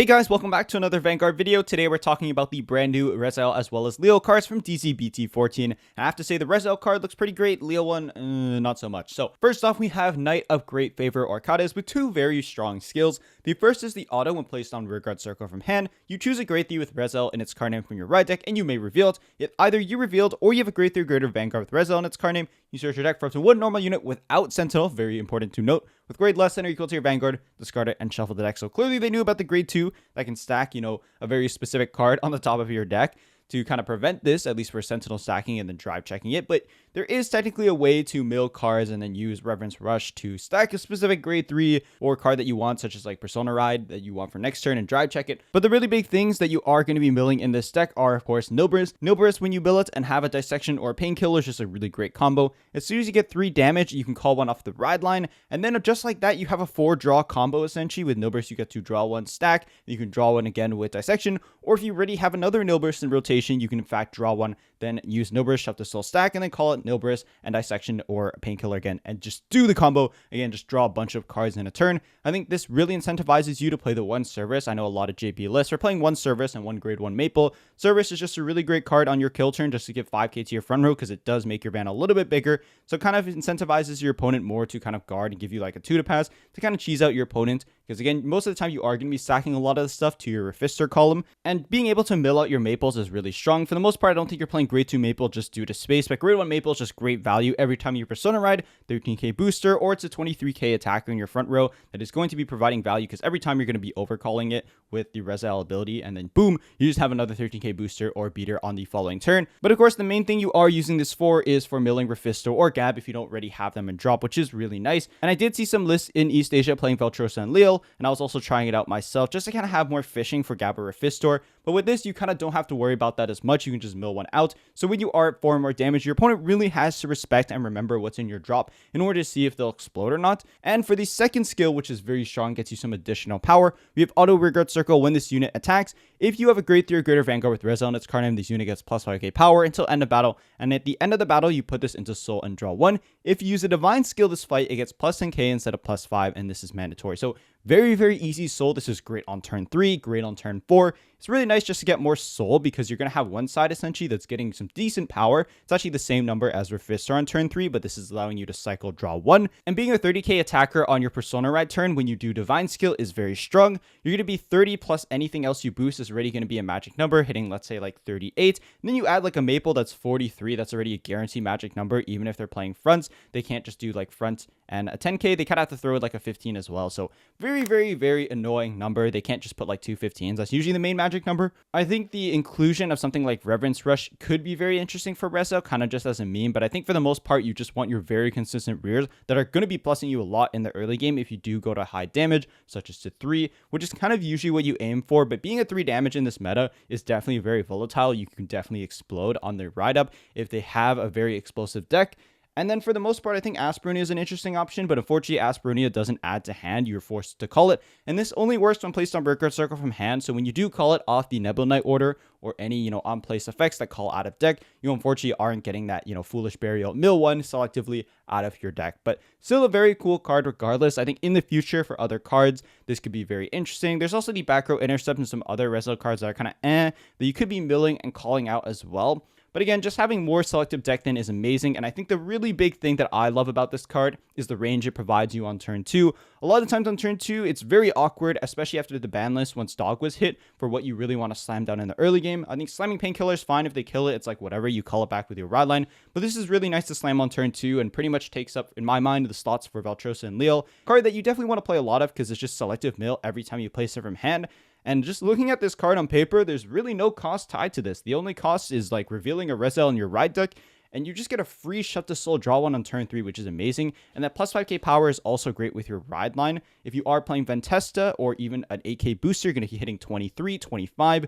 Hey guys, welcome back to another Vanguard video. Today we're talking about the brand new Rezael as well as Liael cards from DZ-BT14. And I have to say the Rezael card looks pretty great, Liael one, not so much. So first off, we have Knight of Great Favor Orcades with two very strong skills. The first is the auto when placed on rearguard circle from hand. You choose a grade 3 with Rezael in its card name from your ride deck and you may reveal it. If either you revealed or you have a grade 3 greater Vanguard with Rezael in its card name, you search your deck for up to one normal unit without Sentinel, very important to note. With grade less than or equal to your Vanguard, discard it and shuffle the deck. So clearly they knew about the grade 2 that can stack, a very specific card on the top of your deck to kind of prevent this, at least for Sentinel stacking and then drive checking it. But there is technically a way to mill cards and then use Reverence Rush to stack a specific grade 3 or card that you want, such as like Persona Ride that you want for next turn and drive check it. But the really big things that you are going to be milling in this deck are, of course, Nilbris. Nilbris, when you mill it and have a Dissection or a Painkiller, is just a really great combo. As soon as you get 3 damage, you can call one off the Rideline. And then just like that, you have a 4-draw combo essentially. With Nilbris, you get to draw one stack. You can draw one again with Dissection. Or if you already have another Nilbris in rotation, you can in fact draw one, then use Nilbris, shove the soul stack, and then call it Nilbris and Dissection or Painkiller again, and just do the combo. Again, just draw a bunch of cards in a turn. I think this really incentivizes you to play the one service. I know a lot of JP lists are playing one service and one grade 1 maple. Service is just a really great card on your kill turn just to give 5k to your front row because it does make your van a little bit bigger. So it kind of incentivizes your opponent more to kind of guard and give you like a 2 to pass to kind of cheese out your opponent. Because again, most of the time you are going to be stacking a lot of the stuff to your Refister column. And being able to mill out your maples is really strong. For the most part, I don't think you're playing grade 2 maple just due to space. But grade 1 maple is just great value every time you Persona Ride, 13k booster, or it's a 23k attacker in your front row that is going to be providing value because every time you're going to be overcalling it with the Rezael ability. And then boom, you just have another 13k booster or beater on the following turn. But of course, the main thing you are using this for is for milling Refisto or Gab if you don't already have them in drop, which is really nice. And I did see some lists in East Asia playing Veltrosa and Liael, and I was also trying it out myself just to kind of have more fishing for Gab or Refistor. But with this, you kind of don't have to worry about that as much. You can just mill one out. So when you are at 4 more damage, your opponent really has to respect and remember what's in your drop in order to see if they'll explode or not. And for the second skill, which is very strong, gets you some additional power, we have Auto Rearguard Circle when this unit attacks. If you have a grade 3 or greater Vanguard with Rezael in its card name, this unit gets plus 5k power until end of battle. And at the end of the battle, you put this into Soul and draw 1. If you use a Divine skill this fight, it gets plus 10k instead of plus 5, and this is mandatory. So very, very easy soul. This is great on turn 3, great on turn 4. It's really nice just to get more soul because you're going to have one side essentially that's getting some decent power. It's actually the same number as Refister on turn 3, but this is allowing you to cycle draw 1. And being a 30k attacker on your Persona Ride turn when you do Divine skill is very strong. You're going to be 30 plus anything else you boost is already going to be a magic number, hitting let's say like 38. And then you add like a maple that's 43. That's already a guaranteed magic number. Even if they're playing fronts, they can't just do like front and a 10k. They kind of have to throw it like a 15 as well. So very, very, very annoying number. They can't just put like 2 15s. That's usually the main magic number. I think the inclusion of something like Reverence Rush could be very interesting for Rezael, kind of just as a meme. But I think for the most part, you just want your very consistent rears that are going to be plussing you a lot in the early game if you do go to high damage, such as to 3, which is kind of usually what you aim for. But being a 3 damage in this meta is definitely very volatile. You can definitely explode on their ride up if they have a very explosive deck. And then for the most part, I think Asperonia is an interesting option, but unfortunately, Asperonia doesn't add to hand. You're forced to call it. And this only works when placed on Rearguard Circle from hand. So when you do call it off the Nebula Knight order or any, on-place effects that call out of deck, you unfortunately aren't getting that, Foolish Burial mill one selectively out of your deck. But still a very cool card regardless. I think in the future for other cards, this could be very interesting. There's also the back row intercept and some other Rezael cards that are kind of that you could be milling and calling out as well. But again, just having more selective deck then is amazing. And I think the really big thing that I love about this card is the range it provides you on turn 2. A lot of the times on turn 2, it's very awkward, especially after the ban list once Dog was hit for what you really want to slam down in the early game. I think slamming Painkiller is fine if they kill it. It's like whatever, you call it back with your Rideline. But this is really nice to slam on turn 2 and pretty much takes up, in my mind, the slots for Veltrosa and Liael. Card that you definitely want to play a lot of because it's just selective mill every time you place it from hand. And just looking at this card on paper, there's really no cost tied to this. The only cost is like revealing a Rezael in your ride deck, and you just get a free Shut the Soul, draw 1 on turn 3, which is amazing. And that plus 5k power is also great with your ride line. If you are playing Ventesta or even an 8k booster, you're going to be hitting 23, 25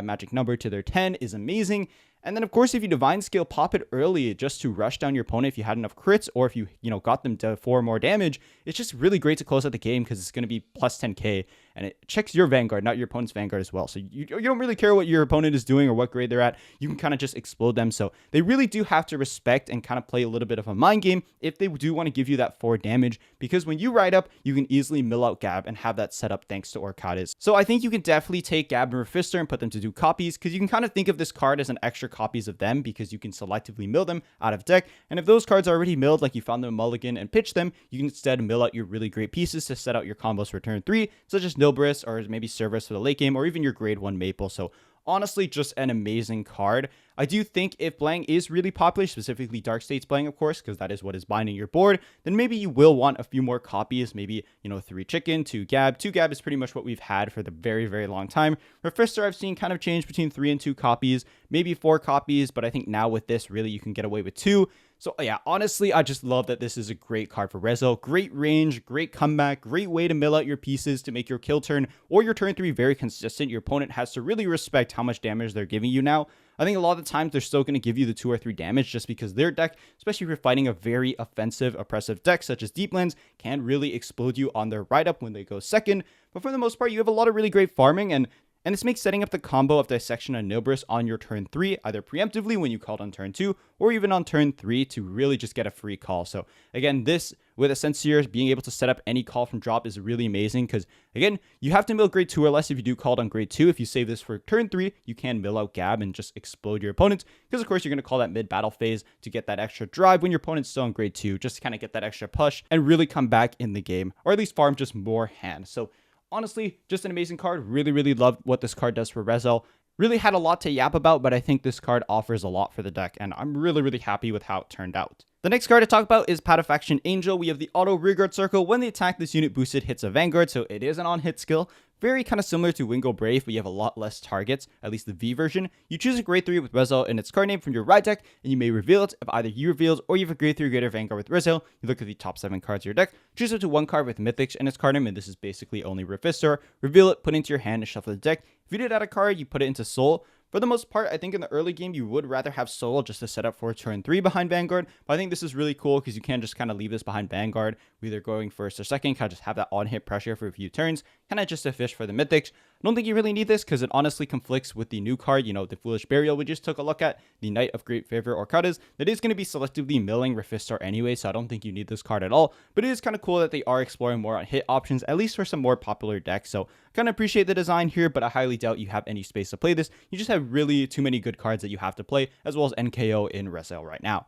magic number to their 10 is amazing. And then, of course, if you Divine Skill, pop it early just to rush down your opponent if you had enough crits, or if you got them to 4 more damage. It's just really great to close out the game because it's going to be plus 10k. and it checks your Vanguard, not your opponent's Vanguard as well. So you don't really care what your opponent is doing or what grade they're at. You can kind of just explode them. So they really do have to respect and kind of play a little bit of a mind game if they do want to give you that 4 damage, because when you ride up, you can easily mill out Gab and have that set up thanks to Orcades. So I think you can definitely take Gab and Refister and put them to do copies, because you can kind of think of this card as an extra copies of them, because you can selectively mill them out of deck. And if those cards are already milled, like you found them in Mulligan and pitch them, you can instead mill out your really great pieces to set out your combos for turn 3, such as Nilbris or maybe Cerberus for the late game, or even your grade 1 Maple. So honestly, just an amazing card. I do think if Blang is really popular, specifically Dark States Blang, of course, because that is what is binding your board, then maybe you will want a few more copies, maybe, 3 Chicken, 2 Gab. 2 Gab is pretty much what we've had for the very, very long time. Refister, I've seen kind of change between 3 and 2 copies, maybe 4 copies, but I think now with this, really, you can get away with 2. So yeah, honestly, I just love that this is a great card for Rezael. Great range, great comeback, great way to mill out your pieces to make your kill turn or your turn 3 very consistent. Your opponent has to really respect how much damage they're giving you now. I think a lot of the times they're still going to give you the 2 or 3 damage just because their deck, especially if you're fighting a very offensive, oppressive deck such as Deep Lens, can really explode you on their ride up when they go second. But for the most part, you have a lot of really great farming, and this makes setting up the combo of Dissection and Nilbris on your turn 3, either preemptively when you called on turn 2, or even on turn 3 to really just get a free call. So again, this, with a Senseer, being able to set up any call from drop is really amazing, because again, you have to mill grade 2 or less if you do called on grade 2. If you save this for turn 3, you can mill out Gab and just explode your opponents, because of course you're going to call that mid-battle phase to get that extra drive when your opponent's still on grade 2, just to kind of get that extra push and really come back in the game, or at least farm just more hand. So honestly, just an amazing card. Really, really loved what this card does for Rezael. Really had a lot to yap about, but I think this card offers a lot for the deck, and I'm really, really happy with how it turned out. The next card to talk about is Patafaction Angel. We have the auto rearguard circle. When they attack, this unit boosted hits a Vanguard, so it is an on-hit skill. Very kind of similar to Wingo Brave, but you have a lot less targets, at least the V version. You choose a grade 3 with Rezael in its card name from your ride deck, and you may reveal it. If either you reveal it or you have a grade 3 greater Vanguard with Rezael, you look at the top 7 cards of your deck, choose up to 1 card with Mythics in its card name, and this is basically only Refister. Reveal it, put it into your hand, and shuffle the deck. If you did add a card, you put it into Soul. For the most part, I think in the early game, you would rather have Soul just to set up for turn 3 behind Vanguard. But I think this is really cool because you can just kind of leave this behind Vanguard, either going first or second, kind of just have that on-hit pressure for a few turns, kind of just a fish for the Mythics. I don't think you really need this because it honestly conflicts with the new card, the Foolish Burial we just took a look at, the Knight of Great Favor Orcades. That is going to be selectively milling Refister anyway, so I don't think you need this card at all. But it is kind of cool that they are exploring more on hit options, at least for some more popular decks. So I kind of appreciate the design here, but I highly doubt you have any space to play this. You just have really too many good cards that you have to play, as well as NKO in Rezael right now.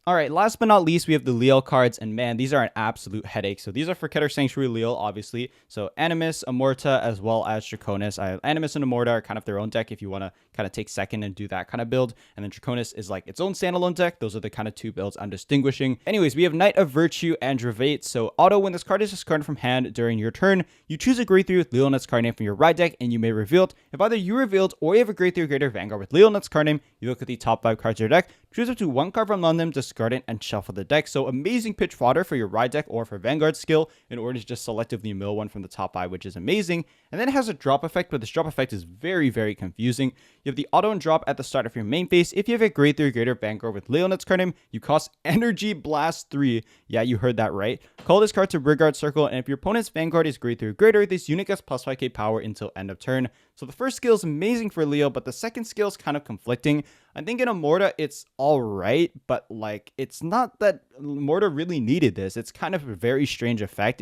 Alright, last but not least, we have the Liael cards, and man, these are an absolute headache. So these are for Keter Sanctuary Liael, obviously. So Animus, Amorta, as well as Draconis. Animus and Amorta are kind of their own deck if you want to kind of take second and do that kind of build. And then Draconis is like its own standalone deck. Those are the kind of 2 builds I'm distinguishing. Anyways, we have Knight of Virtue, Andrivate. So auto, when this card is discarded from hand during your turn, you choose a grade 3 with Liael in its card name from your ride deck, and you may reveal it. If either you reveal it or you have a grade 3 or greater Vanguard with Liael in its card name, you look at the top 5 cards of your deck, choose up to 1 card from among them, discard it, and shuffle the deck. So amazing pitch fodder for your ride deck or for Vanguard skill in order to just selectively mill one from the top 5, which is amazing. And then it has a drop effect, but this drop effect is very, very confusing. You have the auto and drop at the start of your main phase. If you have a grade 3 or greater Vanguard with Liael in its card name, you cost Energy Blast 3. Yeah, you heard that right. Call this card to rearguard circle, and if your opponent's Vanguard is grade 3 or greater, this unit gets plus 5k power until end of turn. So the first skill is amazing for Liael, but the second skill is kind of conflicting. I think in Amorta, it's alright, but like, it's not that Amorta really needed this. It's kind of a very strange effect.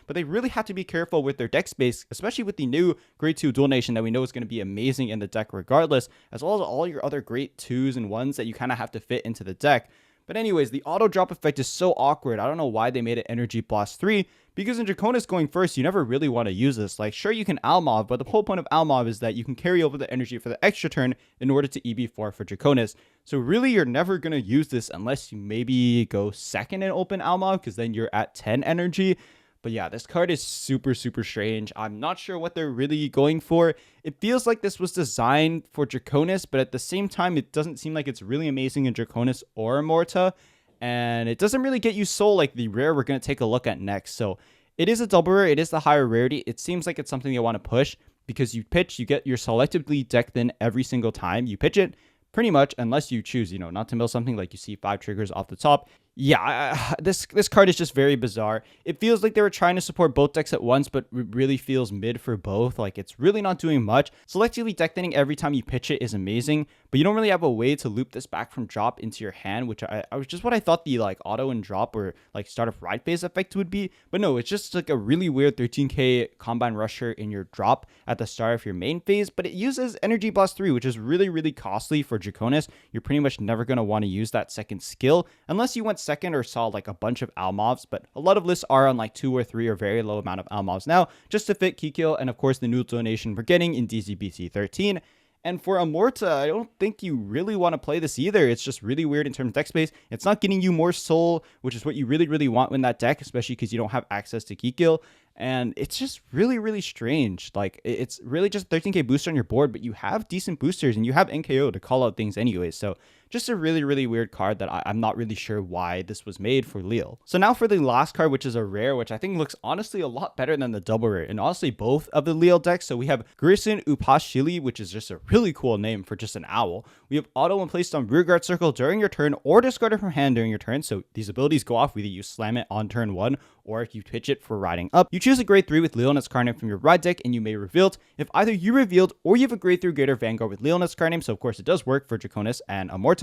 But they really have to be careful with their deck space, especially with the new grade 2 Dual Nation that we know is going to be amazing in the deck regardless, as well as all your other great 2s and 1s that you kind of have to fit into the deck. But anyways, the auto drop effect is so awkward. I don't know why they made it Energy Blast 3, because in Draconis going first, you never really want to use this. Like, sure, you can Almov, but the whole point of Almov is that you can carry over the energy for the extra turn in order to EB4 for Draconis. So really, you're never going to use this unless you maybe go second and open Almov, because then you're at 10 energy. But yeah, this card is super, super strange. I'm not sure what they're really going for. It feels like this was designed for Draconis, but at the same time, it doesn't seem like it's really amazing in Draconis or Amorta. And it doesn't really get you soul like the rare we're going to take a look at next. So it is a double rare. It is the higher rarity. It seems like it's something you want to push because you pitch, you get your selectively decked in every single time you pitch it. Pretty much, unless you choose, not to mill something like you see 5 triggers off the top. Yeah, this card is just very bizarre. It feels like they were trying to support both decks at once, but it really feels mid for both. Like, it's really not doing much. Selectively deck thinning every time you pitch it is amazing, but you don't really have a way to loop this back from drop into your hand, which I was just what I thought the like auto and drop or like start of ride phase effect would be. But no, it's just like a really weird 13k combine rusher in your drop at the start of your main phase, but it uses energy blast 3, which is really costly for Draconis. You're pretty much never going to want to use that second skill unless you went second or saw like a bunch of Almovs, but a lot of lists are on like 2 or 3 or very low amount of Almovs now, just to fit Kikyo and of course the new donation we're getting in DZ-BT14. And for Amorta, I don't think you really want to play this either. It's just really weird in terms of deck space. It's not getting you more soul, which is what you really want in that deck, especially because you don't have access to Kikyo. And it's just really strange. Like, it's really just 13k booster on your board, but you have decent boosters and you have NKO to call out things anyways. So just a really weird card that I'm not really sure why this was made for Liael. So now for the last card, which is a rare, which I think looks honestly a lot better than the double rare, and honestly both of the Liael decks. So we have Grisun Upashchili, which is just a really cool name for just an owl. We have auto when placed on rearguard circle during your turn or discarded from hand during your turn. So these abilities go off whether you slam it on turn 1 or if you pitch it for riding up. You choose a grade 3 with Liael and its card name from your ride deck and you may reveal it. If either you revealed or you have a grade 3 Greater Vanguard with Liael and its card name, so of course it does work for Draconis and Amorta,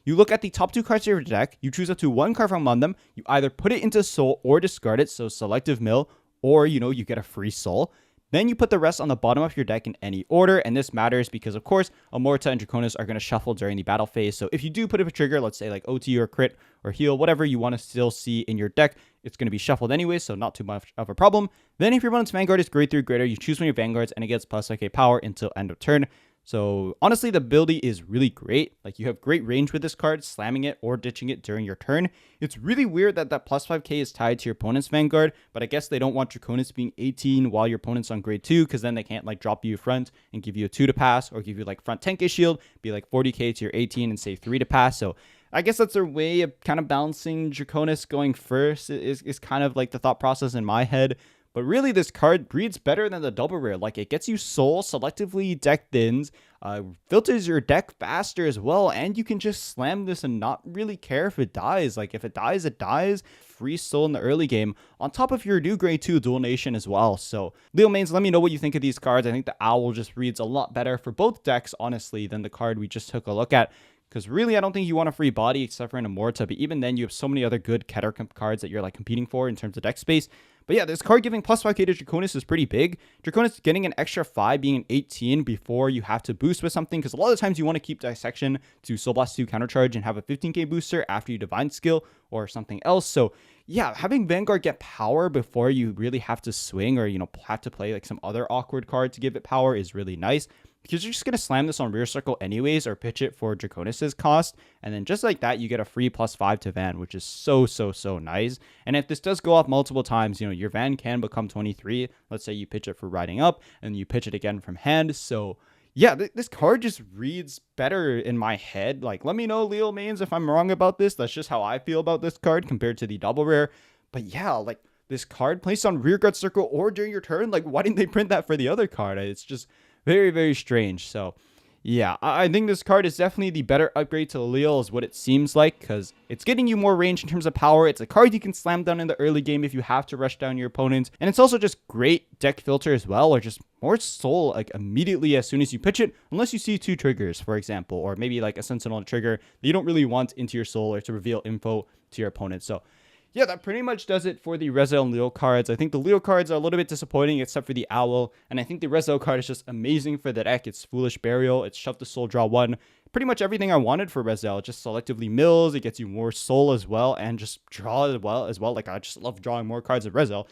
you look at the top 2 cards of your deck, you choose up to 1 card from among them, you either put it into soul or discard it, so selective mill, or you get a free soul. Then you put the rest on the bottom of your deck in any order, and this matters because, of course, Amorta and Draconis are going to shuffle during the battle phase. So if you do put up a trigger, let's say like OT or crit or heal, whatever you want to still see in your deck, it's going to be shuffled anyway, so not too much of a problem. Then if your opponent's Vanguard is grade 3 or greater, you choose one of your Vanguards and it gets plus like a power until end of turn. So honestly, the ability is really great. Like, you have great range with this card, slamming it or ditching it during your turn. It's really weird that that plus 5k is tied to your opponent's Vanguard, but I guess they don't want Draconis being 18 while your opponent's on grade 2, because then they can't like drop you front and give you a 2 to pass, or give you like front 10k shield, be like 40k to your 18 and save 3 to pass. So I guess that's their way of kind of balancing Draconis going first is kind of like the thought process in my head. But really, this card reads better than the double rare. Like, it gets you soul, selectively deck thins, filters your deck faster as well, and you can just slam this and not really care if it dies. Like, if it dies, it dies. Free soul in the early game, on top of your new grade 2 dual nation as well. So, Liael mains, let me know what you think of these cards. I think the owl just reads a lot better for both decks, honestly, than the card we just took a look at. Because really, I don't think you want a free body except for an Amorta, but even then, you have so many other good Keter cards that you're like competing for in terms of deck space. But yeah, this card giving plus 5k to Draconis is pretty big. Draconis getting an extra 5 being an 18 before you have to boost with something, because a lot of times you want to keep Dissection to Soul Blast 2 countercharge and have a 15k booster after you Divine Skill or something else. So yeah, having Vanguard get power before you really have to swing or, have to play like some other awkward card to give it power is really nice, because you're just going to slam this on rear circle anyways or pitch it for Draconis's cost. And then just like that, you get a free plus 5 to Van, which is so nice. And if this does go off multiple times, your Van can become 23. Let's say you pitch it for riding up and you pitch it again from hand. So yeah, this card just reads better in my head. Like, let me know, Liael mains, if I'm wrong about this. That's just how I feel about this card compared to the double rare. But yeah, like, this card placed on rearguard circle or during your turn, like, why didn't they print that for the other card? It's just very strange. So yeah, I think this card is definitely the better upgrade to Liael, is what it seems like, because it's getting you more range in terms of power. It's a card you can slam down in the early game if you have to rush down your opponent, and it's also just great deck filter as well, or just more soul like immediately as soon as you pitch it, unless you see 2 triggers, for example, or maybe like a sentinel trigger that you don't really want into your soul or to reveal info to your opponent. So yeah, that pretty much does it for the Rezael and Liael cards. I think the Liael cards are a little bit disappointing except for the Owl, and I think the Rezael card is just amazing for the deck. It's Foolish Burial, it's Shove the Soul, draw 1. Pretty much everything I wanted for Rezael. It just selectively mills, it gets you more soul as well, and just draw as well. Like, I just love drawing more cards of Rezael.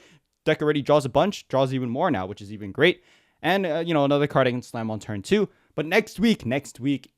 Deck already draws a bunch, draws even more now, which is even great. And, another card I can slam on turn 2. But next week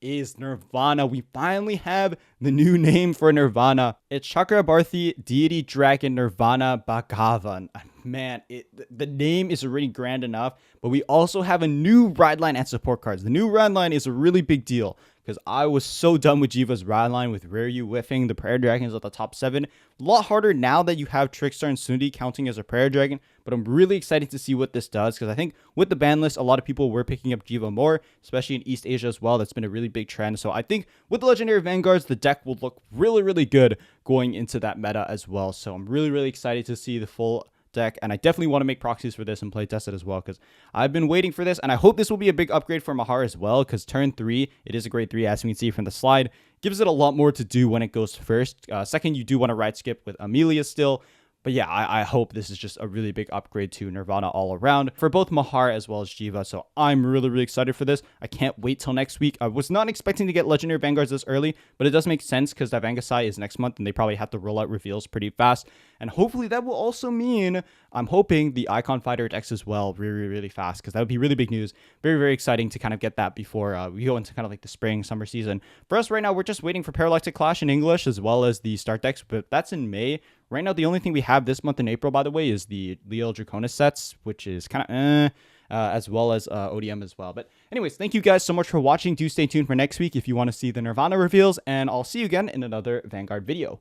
is Nirvana. We finally have the new name for Nirvana. It's Chakrabarthi Deity Dragon Nirvana Bhagavan. man, the name is already grand enough, but we also have a new Rideline and support cards. The new Rideline is a really big deal because I was so done with Jiva's Rideline with Ryu whiffing the Prayer Dragons at the top 7. A lot harder now that you have Trickstar and Sundi counting as a Prayer Dragon, but I'm really excited to see what this does because I think with the ban list, a lot of people were picking up Jiva more, especially in East Asia as well. That's been a really big trend. So I think with the Legendary Vanguards, the deck will look really, really good going into that meta as well. So I'm really, really excited to see the full deck, and I definitely want to make proxies for this and play test it as well because I've been waiting for this, and I hope this will be a big upgrade for Mahar as well because turn 3, it is a grade 3 as we can see from the slide, gives it a lot more to do when it goes first. Second, you do want to ride skip with Amelia still. But yeah, I hope this is just a really big upgrade to Nirvana all around for both Mahar as well as Jiva. So I'm really, really excited for this. I can't wait till next week. I was not expecting to get Legendary Vanguards this early, but it does make sense because that Vangasai is next month and they probably have to roll out reveals pretty fast. And hopefully that will also mean, I'm hoping, the Icon Fighter decks as well really, really fast because that would be really big news. Very, very exciting to kind of get that before we go into kind of like the spring, summer season. For us right now, we're just waiting for Parallaxic Clash in English as well as the start decks, but that's in May. Right now, the only thing we have this month in April, by the way, is the Liael Draconis sets, which is kind of as well as ODM as well. But anyways, thank you guys so much for watching. Do stay tuned for next week if you want to see the Nirvana reveals, and I'll see you again in another Vanguard video.